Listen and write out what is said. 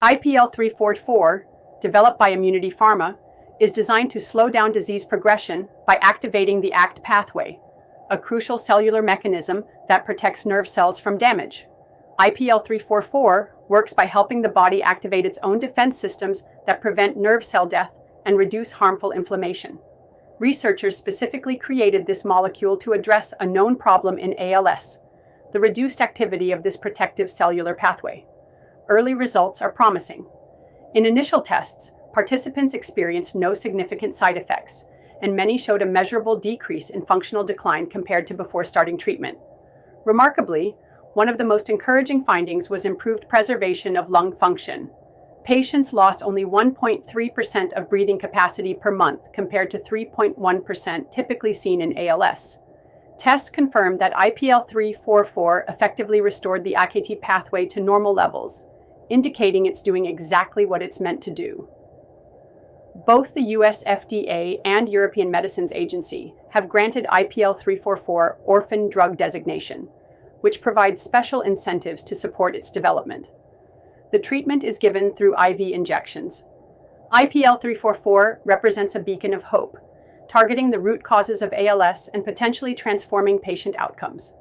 IPL344, developed by Immunity Pharma, is designed to slow down disease progression by activating the ACT pathway, a crucial cellular mechanism that protects nerve cells from damage. IPL344 works by helping the body activate its own defense systems that prevent nerve cell death and reduce harmful inflammation. Researchers specifically created this molecule to address a known problem in ALS, the reduced activity of this protective cellular pathway. Early results are promising. In initial tests, participants experienced no significant side effects, and many showed a measurable decrease in functional decline compared to before starting treatment. Remarkably, one of the most encouraging findings was improved preservation of lung function. Patients lost only 1.3% of breathing capacity per month compared to 3.1% typically seen in ALS. Tests confirmed that IPL344 effectively restored the ACT pathway to normal levels, indicating it's doing exactly what it's meant to do. Both the US FDA and European Medicines Agency have granted IPL344 orphan drug designation, which provides special incentives to support its development. The treatment is given through IV injections. IPL344 represents a beacon of hope, targeting the root causes of ALS and potentially transforming patient outcomes.